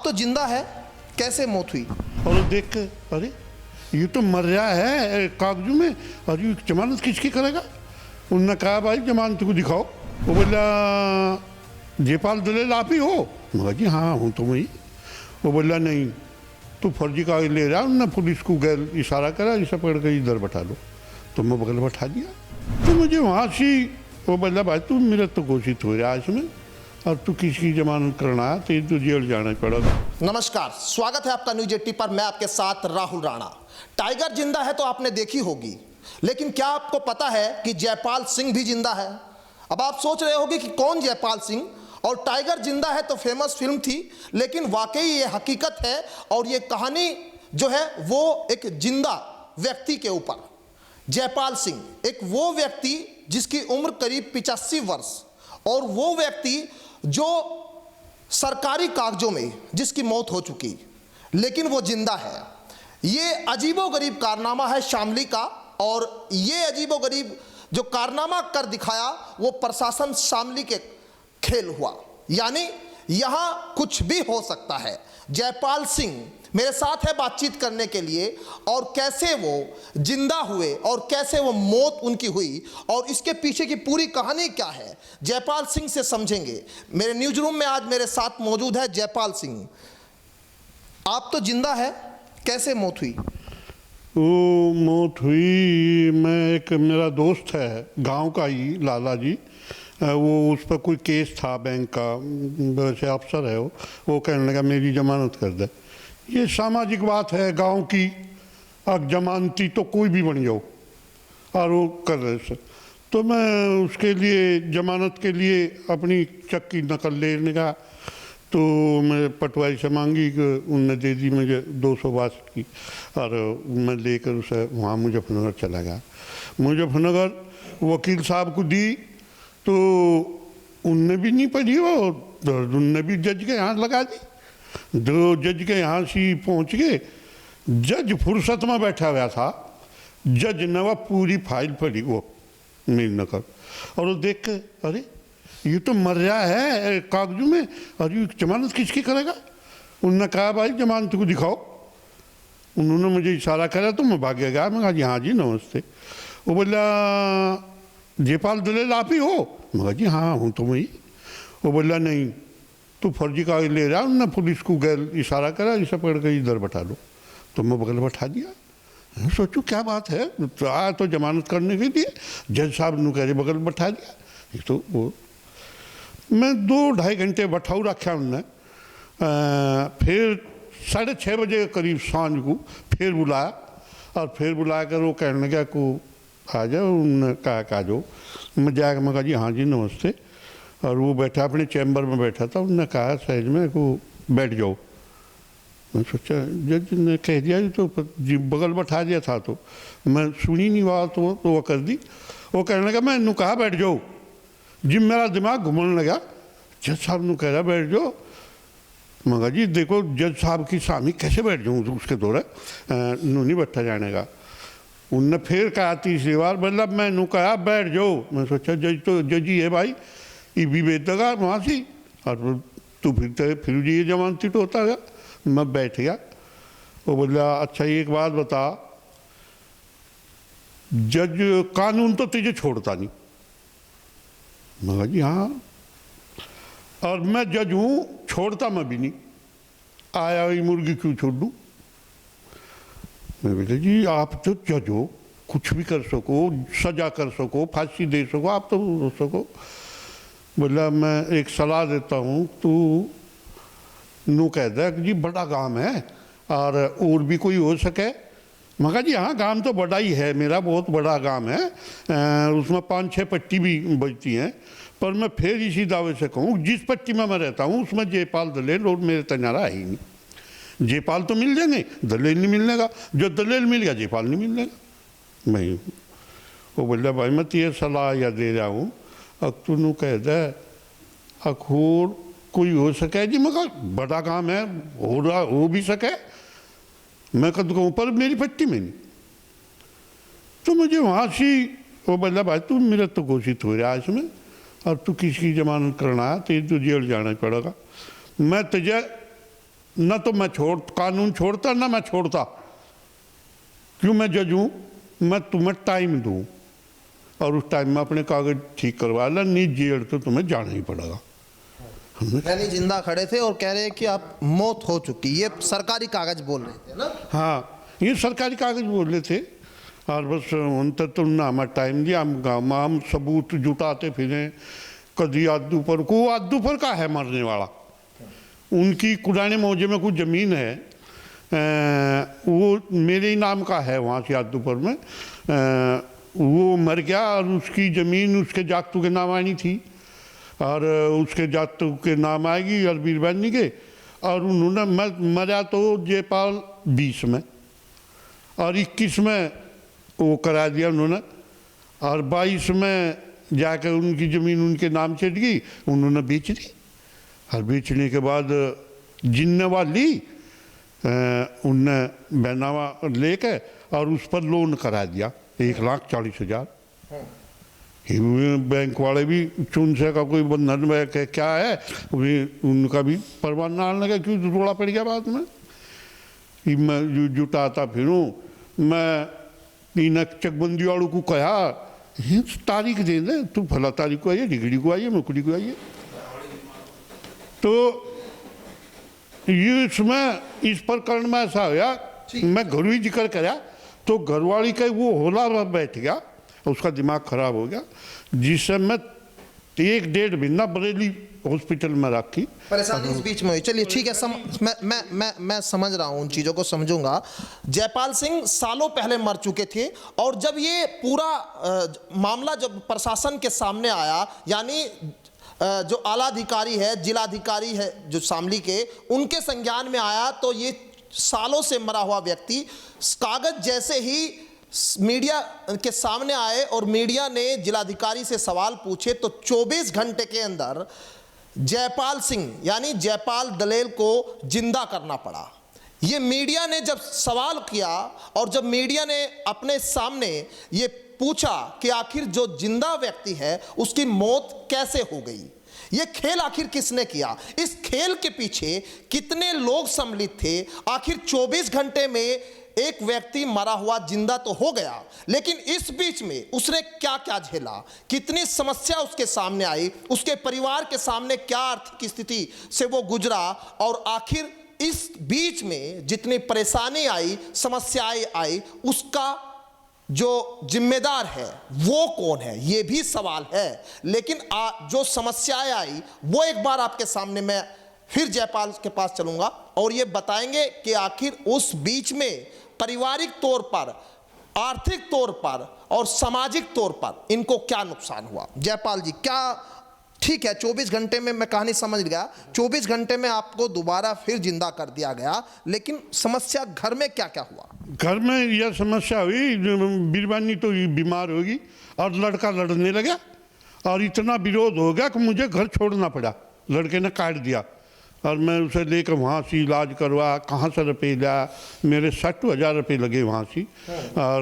आप तो जिंदा है, कैसे मौत हुई? और देख के अरे ये तो मर रहा है कागजों में, और ये जमानत किसकी करेगा? उन्होंने कहा भाई जमानत को दिखाओ। वो बोला जयपाल दलेल आप ही हो? मैं जी हाँ हूँ तो मैं ही। वो बोला नहीं तू फर्जी कागज ले रहा। उन्होंने पुलिस को गैर इशारा करा, इसे पकड़ कर इधर बैठा लो। तो मैं बगल बैठा दिया। तो मुझे वहाँ से वो बोला भाई तू मेरा तो घोषित हो रहा है इसमें, और तू किसकी जमानत करना है, तेरी तो जेल जाना पड़ेगा। नमस्कार, स्वागत है आपका न्यूज 80 पर। मैं आपके साथ राहुल राणा। टाइगर जिंदा है तो आपने देखी होगी, लेकिन क्या आपको पता है कि जयपाल सिंह भी जिंदा है? अब आप सोच रहे होंगे कि कौन जयपाल सिंह, और टाइगर जिंदा है तो फेमस फिल्म थी, लेकिन वाकई ये हकीकत है और ये कहानी जो है वो एक जिंदा व्यक्ति के ऊपर। जयपाल सिंह एक वो व्यक्ति जिसकी उम्र करीब 85 वर्ष, और वो व्यक्ति जो सरकारी कागजों में जिसकी मौत हो चुकी, लेकिन वो जिंदा है। ये अजीबोगरीब कारनामा है शामली का, और ये अजीबोगरीब जो कारनामा कर दिखाया वो प्रशासन शामली के खेल हुआ। यानी यहां कुछ भी हो सकता है। जयपाल सिंह मेरे साथ है बातचीत करने के लिए, और कैसे वो जिंदा हुए और कैसे वो मौत उनकी हुई और इसके पीछे की पूरी कहानी क्या है, जयपाल सिंह से समझेंगे। मेरे न्यूज रूम में आज मेरे साथ मौजूद है जयपाल सिंह। आप तो जिंदा है, कैसे मौत हुई? वो मौत हुई, मैं एक मेरा दोस्त है गांव का ही लाला जी, वो उस पर कोई केस था बैंक का, वैसे अफसर है वो कहने लगा मेरी जमानत कर दे। ये सामाजिक बात है गांव की, अब जमानती तो कोई भी बन जाओ, और वो कर रहे से। तो मैं उसके लिए जमानत के लिए अपनी चेक की नकल लेने का, तो मैं पटवारी से मांगी कि उनने दे दी मुझे 262 की, और मैं लेकर उसे वहाँ मुजफ्फरनगर चला गया। मुजफ्फरनगर वकील साहब को दी तो उनने भी नहीं पढ़ी, वो उनने भी जज के यहाँ लगा दी। जो जज के यहाँ से पहुँच गए, जज फुर्सत में बैठा हुआ था, जज ने वह पूरी फाइल पढ़ी वो मेरी नकल, और वो देख के अरे ये तो मर रहा है कागजों में, और ये जमानत किसकी करेगा? उन्होंने कहा भाई जमानत को दिखाओ। उन्होंने मुझे इशारा करा तो मैं भाग गया। मैं कहा जी हाँ जी नमस्ते। वो बोला जयपाल दलेल आप ही हो? मैं कहा जी हाँ हूँ तो मैं ही। वो बोला नहीं तू फर्जी कागज ले रहा। उन्होंने पुलिस को गैर इशारा करा, इसे पकड़ कर इधर बैठा लो। तो मैं बगल बैठा दिया। सोचो क्या बात है, तो आया तो जमानत करने के लिए, जज साहब ने कह बगल बैठा दिया। तो वो मैं 2-2.5 घंटे बैठाऊ रखा उनने। फिर 6:30 बजे करीब सांझ को फिर बुलाया, और फिर बुला कर वो कहने लगा को आ जाओ। उन्होंने कहा आ जाओ। मैं जाकर मैं कहा जी हाँ जी नमस्ते, और वो बैठा अपने चैम्बर में बैठा था। उन्होंने कहा साइड में को बैठ जाओ। मैं सोचा जज ने कह दिया तो जी बगल बैठा दिया था, तो मैं सुनी नहीं बात, तो वो कर दी। वो कहने लगा मैं कहा बैठ जाओ जी। मेरा दिमाग घूमने लगा। जज साहब ने कह रहा बैठ जाओ। मगर जी देखो जज साहब की सामने कैसे बैठ जाऊँ, उसके दौरे नहीं बैठा जाने का। उनने फिर कहा तीसरी बार, मतलब मैं कहा बैठ जाओ। मैं सोचा जज तो जज ही है भाई, ये भी बेच देगा वहाँ से, और तू फिर जी ये जमानती तो होता है। मैं बैठ गया। वो बोला अच्छा एक बात बता, जज कानून तो तुझे छोड़ता नहीं? मैं कहा जी हाँ, और मैं जज हूँ, छोड़ता मैं भी नहीं। आया हुई मुर्गी क्यों छोड़ दूँ? मैं बोला जी आप तो जज हो, कुछ भी कर सको, सजा कर सको, फांसी दे सको, आप तो हो सको। बोला मैं एक सलाह देता हूँ, तू नू कह दे कि जी बड़ा काम है और भी कोई हो सके। मैं कहा जी हाँ काम तो बड़ा ही है, मेरा बहुत बड़ा काम है, उसमें 5-6 पट्टी भी बजती हैं। पर मैं फिर इसी दावे से कहूँ जिस पट्टी में मैं रहता हूँ उसमें जयपाल दलेल और मेरे तनारा है ही नहीं। जयपाल तो मिल जाएंगे, दलेल नहीं मिलने का। जो दलेल मिल गया जयपाल नहीं मिलने का। मैं वो बोला भाई मैं तेरे सलाह या दे रहा हूँ, अब तू कह दे अखोर कोई हो सके जी। मैं कहा बड़ा काम है, हो भी सके, मैं कद कहूँ पर मेरी पट्टी में नहीं। तो मुझे वहाँ से वो बोला भाई तू मेरा तो घोषित हो रहा है इसमें, और तू किसकी जमानत करना है, तेरी तो जेल जाना पड़ेगा। मैं तुझे ना तो मैं कानून छोड़ता ना मैं छोड़ता। क्यों मैं जज हूँ, मैं तुम्हें टाइम दूँ और उस टाइम में अपने कागज ठीक करवा ला, नहीं जेल तो तुम्हें जाना ही पड़ेगा। यानी जिंदा खड़े थे और कह रहे हैं कि आप मौत हो चुकी, ये सरकारी कागज बोल रहे थे ना? हाँ, ये सरकारी कागज बोल रहे थे। और बस उन तक तो ना हमारा टाइम दिया, हम गाँव में हम सबूत जुटाते फिरें। कभी आदू पर का है मरने वाला, उनकी कुराने मौजे में कुछ ज़मीन है, वो मेरे ही नाम का है वहाँ से आदूपुर में। वो मर गया और उसकी ज़मीन उसके जागतू के नाम आनी थी और उसके जागतू के नाम आएगी और बीरबानी के। और उन्होंने मरा तो जयपाल 20 में और 21 में वो करा दिया उन्होंने, और 22 में जाकर उनकी ज़मीन उनके नाम चढ़ गई, उन्होंने बेच दी। और बेचने के बाद जिन्नवा ली, उनने बैनामा लेके और उस पर लोन करा दिया 1,40,000। बैंक वाले भी चुन से का कोई बंधन में क्या है, उनका भी परवान ना लगा, क्यों रोड़ा पड़ गया बाद में। मैं जुटाता फिरूँ, मैं इन चकबंदी वालों को कहा तारीख दे दे, तू फला तारीख को आइए, डिगड़ी को आइए, मुकड़ी को आइए। तो ये इसमें इस प्रकरण में ऐसा होया, मैं घर ही जिक्र करा तो घरवाली का वो होला बैठ गया, उसका दिमाग खराब हो गया, जिससे मैं 1-1.5 महीना बरेली हॉस्पिटल में रखी। परेशानी इस बीच में हुई। चलिए ठीक है, मैं समझ रहा हूँ, उन चीज़ों को समझूंगा। जयपाल सिंह सालों पहले मर चुके थे और जब ये पूरा मामला जब प्रशासन के सामने आया, यानी जो आला अधिकारी है, जिलाधिकारी है जो शामली के, उनके संज्ञान में आया, तो ये सालों से मरा हुआ व्यक्ति कागज जैसे ही मीडिया के सामने आए और मीडिया ने जिलाधिकारी से सवाल पूछे तो 24 घंटे के अंदर जयपाल सिंह यानी जयपाल दलेल को जिंदा करना पड़ा। ये मीडिया ने जब सवाल किया और जब मीडिया ने अपने सामने ये पूछा कि आखिर जो जिंदा व्यक्ति है उसकी मौत कैसे हो गई, ये खेल आखिर किसने किया, इस खेल के पीछे कितने लोग सम्मिलित थे, आखिर 24 घंटे में एक व्यक्ति मरा हुआ जिंदा तो हो गया, लेकिन इस बीच में उसने क्या क्या झेला, कितनी समस्या उसके सामने आई, उसके परिवार के सामने क्या आर्थिक स्थिति से वो गुजरा, और आखिर इस बीच में जितनी परेशानी आई, समस्याएं आई, उसका जो जिम्मेदार है वो कौन है, ये भी सवाल है। लेकिन जो समस्याएं आई वो एक बार आपके सामने मैं फिर जयपाल के पास चलूंगा और ये बताएंगे कि आखिर उस बीच में पारिवारिक तौर पर, आर्थिक तौर पर और सामाजिक तौर पर इनको क्या नुकसान हुआ। जयपाल जी, क्या ठीक है 24 घंटे में मैं कहानी समझ गया, 24 घंटे में आपको दोबारा फिर जिंदा कर दिया गया, लेकिन समस्या घर में क्या क्या हुआ? घर में यह समस्या हुई, बीरबानी तो बीमार होगी और लड़का लड़ने लगा और इतना विरोध हो गया कि मुझे घर छोड़ना पड़ा। लड़के ने काट दिया और मैं उसे लेकर वहाँ से इलाज करवा, कहाँ से रुपये लिया, मेरे 60,000 रुपये लगे वहाँ से और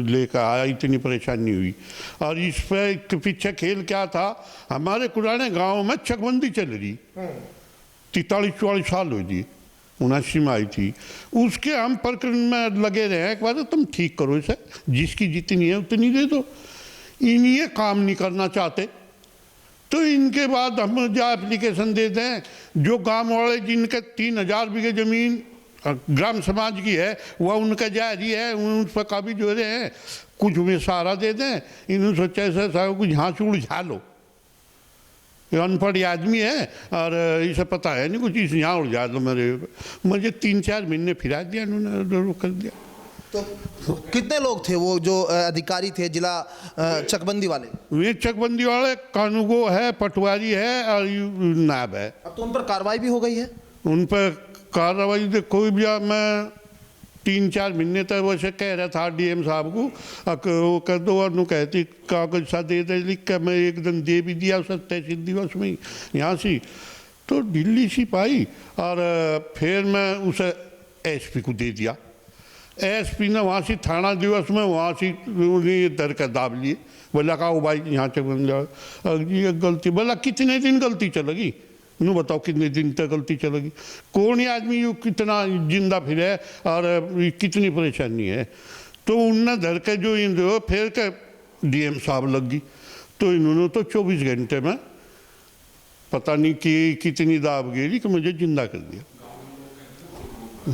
लेकर आया, इतनी परेशानी हुई। और इस पे पीछे खेल क्या था, हमारे पुराने गांव में चकबंदी चल रही 43-44 साल हो जी, 79 में आई थी। उसके हम प्रकरण में लगे रहे, एक बार तुम ठीक करो इसे, जिसकी जितनी है उतनी दे दो। इन्हें काम नहीं करना चाहते तो इनके बाद हम जो एप्लीकेशन देते हैं, जो गांव वाले जिनके 3,000 बीघे ज़मीन ग्राम समाज की है वह उनका जारी है, उन पर काबिज हो रहे हैं, कुछ में सहारा दे दें। इन्होंने सोचा ऐसा साहब कुछ यहाँ से उलझा लो, अनपढ़ आदमी है और इसे पता है नहीं कुछ, इस यहाँ उलझा दो। मुझे 3-4 महीने फिरा दिया इन्होंने, रोक कर दिया। तो कितने लोग थे वो जो अधिकारी थे जिला चकबंदी वाले? वे चकबंदी वाले कानूगो है, पटवारी है और नायब है। अब तो उन पर कार्रवाई भी हो गई है? उन पर कार्रवाई देखो भी, मैं 3-4 महीने तक वैसे कह रहा था डीएम साहब को, वो कर दो, और नु कहती कागज सा दे दे, लिख कर मैं एक दिन दे भी दिया उसे तहसील दिवस में यहाँ से, तो दिल्ली से पाई और फिर मैं उसे एसपी को दे दिया। एसपी ने वहाँ से थाना दिवस में वहाँ से उन्हें दर कर दाब लिए, बोला कहा भाई यहाँ से बन जाओ, ये गलती, बोला कितने दिन गलती चलेगी, नू बताओ कितने दिन तक गलती चलेगी। कौन ही आदमी यू कितना जिंदा फिरे और कितनी परेशानी है। तो उनने धर के जो इन फिर के डीएम साहब लग गई, तो इन्होंने तो 24 घंटे में पता नहीं कि कितनी दाब गिरी कि मुझे जिंदा कर दिया।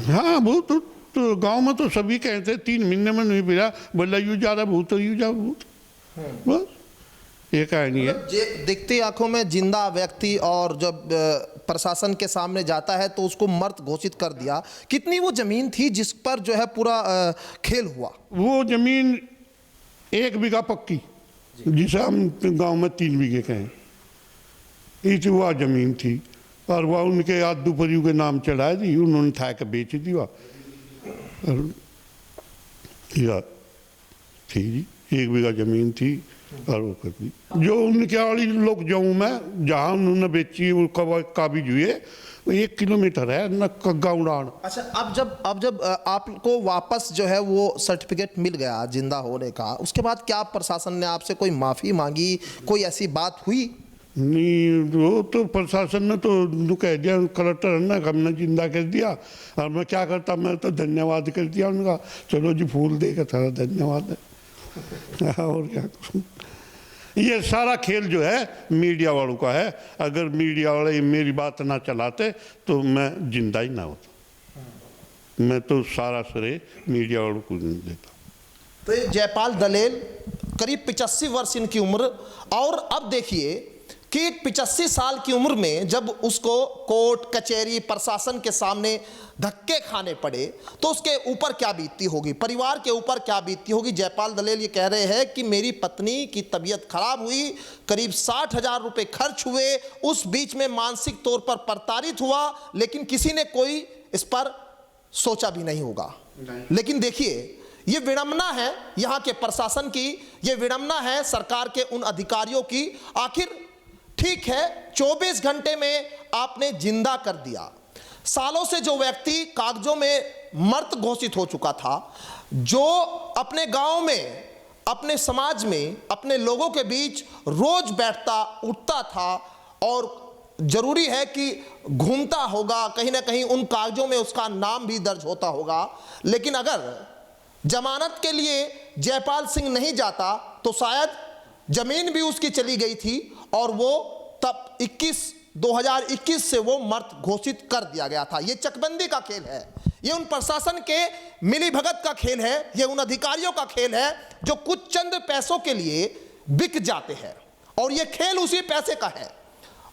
हाँ वो तो गांव में तो सभी कहते 3 महीने में नहीं फिरा, बोला यू जा रहा भूत, यू जा भूत, बस ये कहानी है। दिखती आंखों में जिंदा व्यक्ति और जब प्रशासन के सामने जाता है तो उसको मर्द घोषित कर दिया। कितनी वो जमीन थी जिस पर जो है पूरा खेल हुआ? वो जमीन 1 बीघा पक्की, जिसे हम गांव में 3 बीघे कहें, इस वह जमीन थी और वह उनके आदू परियों के नाम चढ़ा दी, उन्होंने था के बेच दी वह। या थी जी 1 बीघा जमीन थी और वो कर दी। जो उनके वाली लोग जाऊँ मैं जहाँ उन्होंने बेची वो काबिज हुए 1 किलोमीटर है न गाँव डाण। अच्छा, अब जब आपको वापस जो है वो सर्टिफिकेट मिल गया जिंदा होने का, उसके बाद क्या प्रशासन ने आपसे कोई माफ़ी मांगी, कोई ऐसी बात हुई? नहीं, वो तो प्रशासन ने तो कह दिया, कलेक्टर ने हमने जिंदा कर दिया और मैं क्या करता, मैं तो धन्यवाद कर दिया उनका, चलो जी फूल देकर था धन्यवाद है। और क्या करूं। ये सारा खेल जो है मीडिया वालों का है। अगर मीडिया वाले मेरी बात ना चलाते तो मैं जिंदा ही ना होता। मैं तो सारा श्रेय मीडिया वालों को नहीं देता। तो ये जयपाल दलेल करीब 85 वर्ष इनकी उम्र, और अब देखिए कि 85 साल की उम्र में जब उसको कोर्ट कचहरी प्रशासन के सामने धक्के खाने पड़े तो उसके ऊपर क्या बीतती होगी, परिवार के ऊपर क्या बीतती होगी। जयपाल दलेल ये कह रहे हैं कि मेरी पत्नी की तबीयत खराब हुई, करीब 60,000 रुपये खर्च हुए, उस बीच में मानसिक तौर पर प्रताड़ित हुआ, लेकिन किसी ने कोई इस पर सोचा भी नहीं होगा। लेकिन देखिए ये विडंबना है यहाँ के प्रशासन की, ये विडंबना है सरकार के उन अधिकारियों की। आखिर ठीक है 24 घंटे में आपने जिंदा कर दिया, सालों से जो व्यक्ति कागजों में मृत घोषित हो चुका था, जो अपने गांव में, अपने समाज में, अपने लोगों के बीच रोज बैठता उठता था और जरूरी है कि घूमता होगा, कहीं ना कहीं उन कागजों में उसका नाम भी दर्ज होता होगा, लेकिन अगर जमानत के लिए जयपाल सिंह नहीं जाता तो शायद जमीन भी उसकी चली गई थी और वो तब 2021 से वो मर्द घोषित कर दिया गया था। ये चकबंदी का खेल है, ये उन प्रशासन के मिलीभगत का खेल है, ये उन अधिकारियों का खेल है जो कुछ चंद पैसों के लिए बिक जाते हैं और ये खेल उसी पैसे का है।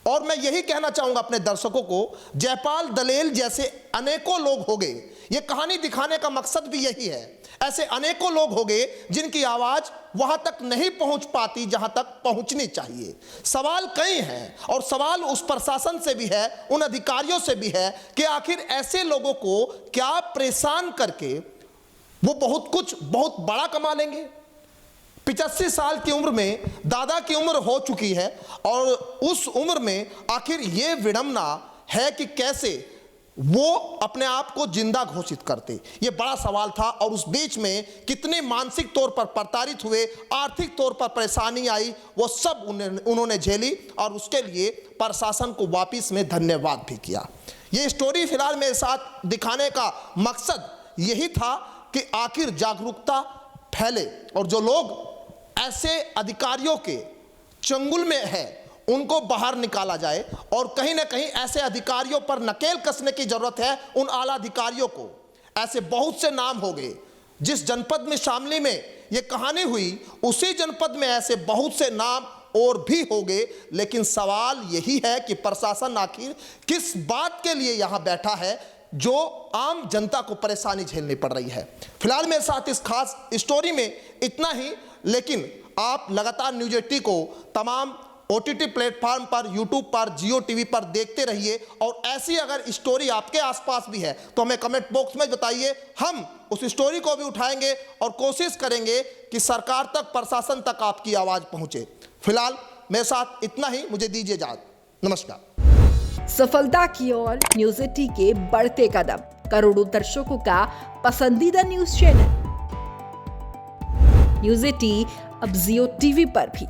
और मैं यही कहना चाहूंगा अपने दर्शकों को, जयपाल दलेल जैसे अनेकों लोग हो गए, ये कहानी दिखाने का मकसद भी यही है। ऐसे अनेकों लोग हो गए जिनकी आवाज वहां तक नहीं पहुंच पाती जहां तक पहुंचनी चाहिए। सवाल कई हैं और सवाल उस प्रशासन से भी है, उन अधिकारियों से भी है कि आखिर ऐसे लोगों को क्या परेशान करके वो बहुत बड़ा कमा लेंगे। 85 साल की उम्र में दादा की उम्र हो चुकी है और उस उम्र में आखिर ये विडंबना है कि कैसे वो अपने आप को जिंदा घोषित करते। ये बड़ा सवाल था और उस बीच में कितने मानसिक तौर पर प्रताड़ित हुए, आर्थिक तौर पर परेशानी आई, वो सब उन्होंने झेली और उसके लिए प्रशासन को वापस में धन्यवाद भी किया। ये स्टोरी फिलहाल मेरे साथ दिखाने का मकसद यही था कि आखिर जागरूकता फैले और जो लोग ऐसे अधिकारियों के चंगुल में है उनको बाहर निकाला जाए और कहीं ना कहीं ऐसे अधिकारियों पर नकेल कसने की जरूरत है। उन आला अधिकारियों को, ऐसे बहुत से नाम हो गए, जिस जनपद में शामली में ये कहानी हुई उसी जनपद में ऐसे बहुत से नाम और भी हो गए। लेकिन सवाल यही है कि प्रशासन आखिर किस बात के लिए यहाँ बैठा है जो आम जनता को परेशानी झेलनी पड़ रही है। फिलहाल मेरे साथ इस खास स्टोरी में इतना ही, लेकिन आप लगातार न्यूज़ 80 को तमाम OTT प्लेटफॉर्म पर, यूट्यूब पर, जियो टीवी पर देखते रहिए और ऐसी अगर स्टोरी आपके आसपास भी है तो हमें कमेंट बॉक्स में बताइए। हम उस स्टोरी को भी उठाएंगे और कोशिश करेंगे कि सरकार तक, प्रशासन तक आपकी आवाज़ पहुंचे। फिलहाल मेरे साथ इतना ही, मुझे दीजिए इजाज़त। नमस्कार। सफलता की ओर न्यूज़ 80 के बढ़ते कदम, करोड़ों दर्शकों का पसंदीदा न्यूज चैनल न्यूज़ 80 अब जियो टीवी पर भी।